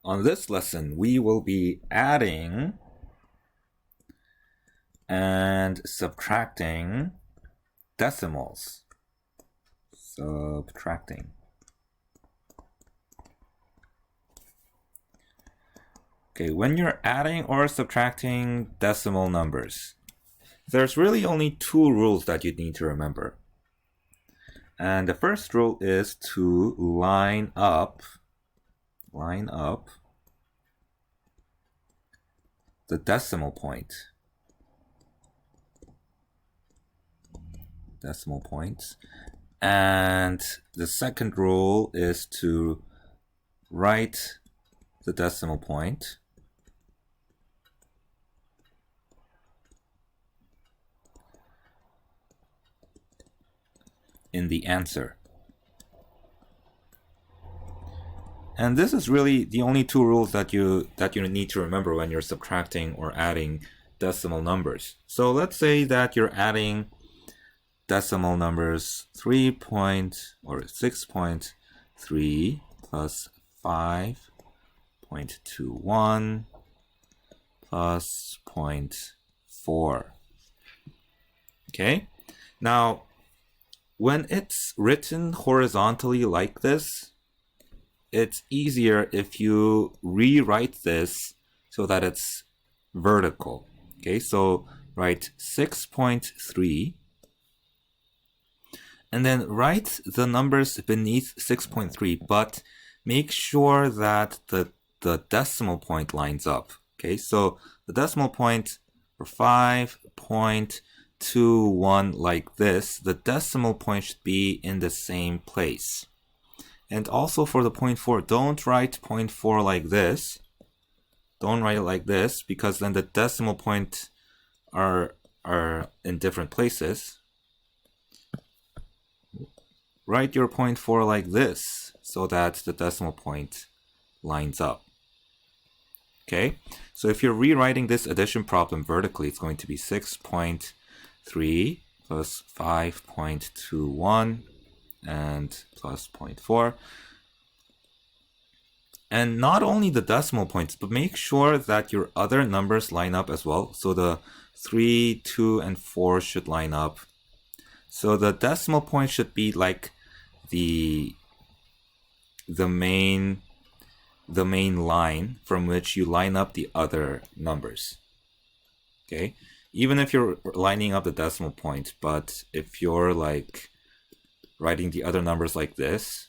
On this lesson, we will be adding and subtracting decimals. Subtracting. Okay, when you're adding or subtracting decimal numbers, there's really only two rules that you need to remember. And the first rule is to line up the decimal point. Decimal points. And the second rule is to write the decimal point in the answer. And this is really the only two rules that you need to remember when you're subtracting or adding decimal numbers. So let's say that you're adding decimal numbers 6.3 plus 5.21 plus 0.4. Okay? Now, when it's written horizontally like this, it's easier if you rewrite this so that it's vertical. Okay, so write 6.3 and then write the numbers beneath 6.3, but make sure that the decimal point lines up. Okay, so the decimal point for 5.21 like this, the decimal point should be in the same place. And also for the 0.4, don't write 0.4 like this. Don't write it like this, because then the decimal point are in different places. Write your 0.4 like this so that the decimal point lines up. Okay, so if you're rewriting this addition problem vertically, it's going to be 6.3 plus 5.21 and plus 0.4. And not only the decimal points, but make sure that your other numbers line up as well. So the 3, 2, and 4 should line up. So the decimal point should be like the main line from which you line up the other numbers. Okay, even if you're lining up the decimal point, but if you're like writing the other numbers like this,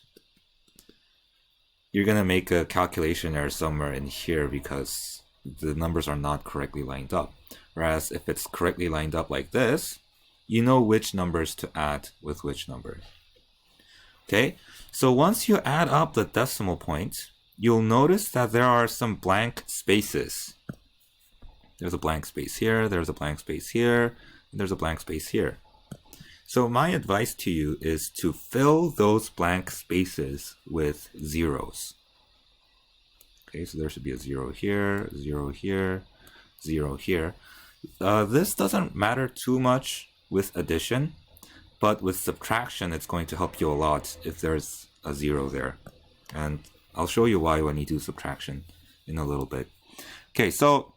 you're gonna make a calculation error somewhere in here because the numbers are not correctly lined up. Whereas if it's correctly lined up like this, you know which numbers to add with which number. Okay, so once you add up the decimal point, you'll notice that there are some blank spaces. There's a blank space here, there's a blank space here, and there's a blank space here. So my advice to you is to fill those blank spaces with zeros. Okay, so there should be a 0 here, 0 here, 0 here. This doesn't matter too much with addition, but with subtraction, it's going to help you a lot if there's a 0 there. And I'll show you why when you do subtraction in a little bit. Okay, so,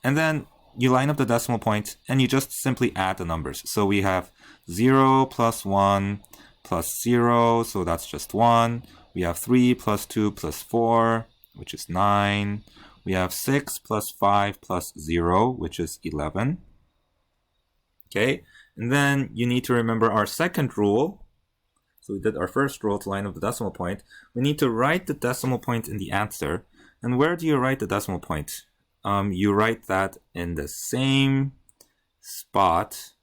and then you line up the decimal point and you just simply add the numbers. So we have 0 plus 1 plus 0, so that's just 1. We have 3 plus 2 plus 4, which is 9. We have 6 plus 5 plus 0, which is 11. Okay, and then you need to remember our second rule. So we did our first rule to line up the decimal point. We need to write the decimal point in the answer. And where do you write the decimal point? You write that in the same spot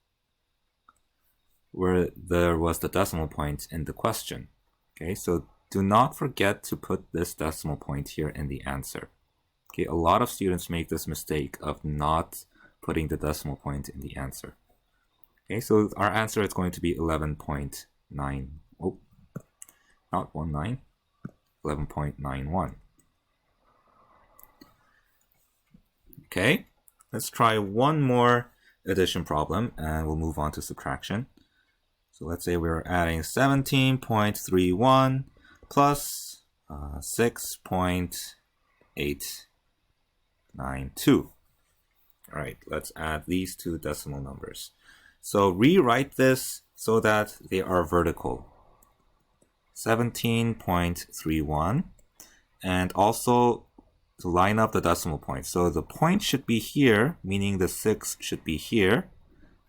where there was the decimal point in the question. Okay, so do not forget to put this decimal point here in the answer. Okay, a lot of students make this mistake of not putting the decimal point in the answer. Okay, so our answer is going to be 11.9. Oh, not 19, 11.91. Okay, let's try one more addition problem and we'll move on to subtraction. So let's say we're adding 17.31 plus 6.3 892. All right, let's add these two decimal numbers. So rewrite this so that they are vertical. 17.31, and also to line up the decimal point. So the point should be here, meaning the 6 should be here,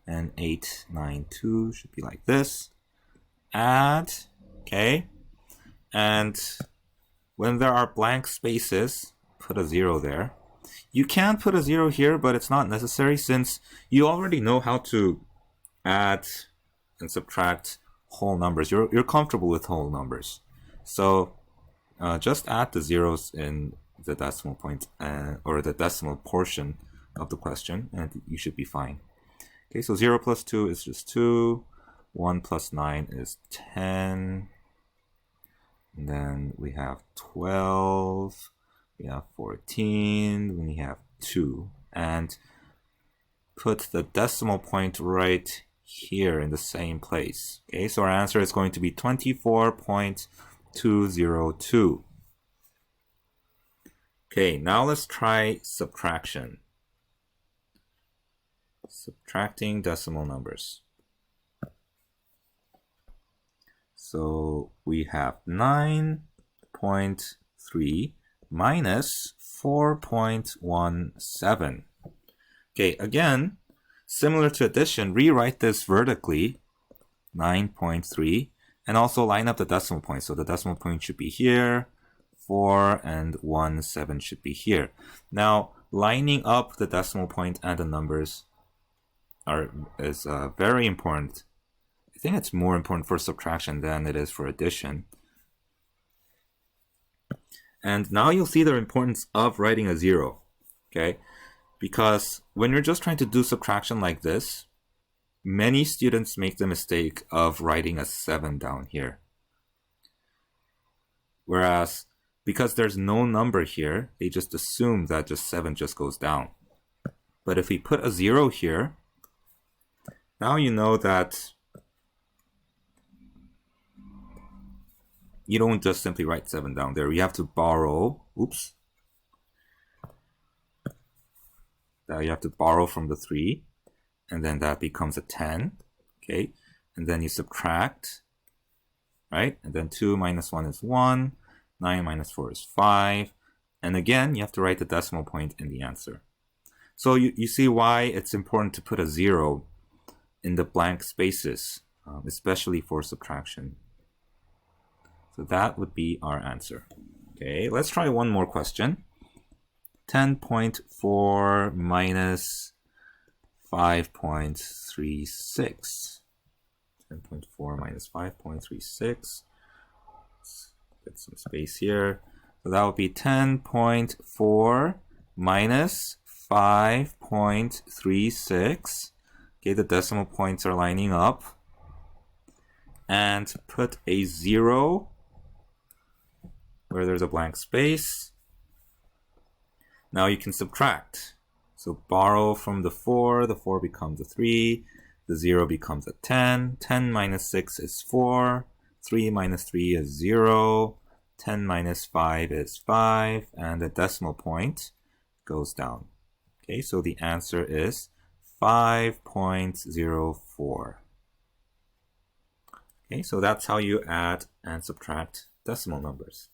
and 892 should be like this. Add, okay, and when there are blank spaces, put a 0 there. You can put a 0 here, but it's not necessary since you already know how to add and subtract whole numbers. You're comfortable with whole numbers. So just add the zeros in the decimal point or the decimal portion of the question, and you should be fine. Okay, so 0 plus 2 is just 2. 1 plus 9 is 10. And then we have 12. We have 14. We have 2. And put the decimal point right here in the same place. Okay, so our answer is going to be 24.202. Okay, now let's try subtraction. Subtracting decimal numbers. So we have 9.3 minus 4.17. Okay, again, similar to addition, rewrite this vertically, 9.3, and also line up the decimal points. So the decimal point should be here, 4 and 1, 7 should be here. Now, lining up the decimal point and the numbers is very important. I think it's more important for subtraction than it is for addition. And now you'll see the importance of writing a 0, okay? Because when you're just trying to do subtraction like this, many students make the mistake of writing a 7 down here. Whereas, because there's no number here, they just assume that just 7 just goes down. But if we put a 0 here, now you know that you don't just simply write 7 down there. You have to borrow, you have to borrow from the 3, and then that becomes a 10, okay? And then you subtract, right? And then 2 minus 1 is 1, 9 minus 4 is 5, and again, you have to write the decimal point in the answer. So you see why it's important to put a 0 in the blank spaces, especially for subtraction. So that would be our answer. Okay, let's try one more question. 10.4 minus 5.36. 10.4 minus 5.36. Let's get some space here. So that would be 10.4 minus 5.36. Okay, the decimal points are lining up. And put a 0 where there's a blank space. Now you can subtract. So borrow from the 4 becomes a 3, the 0 becomes a 10, 10 minus 6 is 4, 3 minus 3 is 0, 10 minus 5 is 5, and the decimal point goes down. Okay, so the answer is 5.04. Okay, so that's how you add and subtract decimal numbers.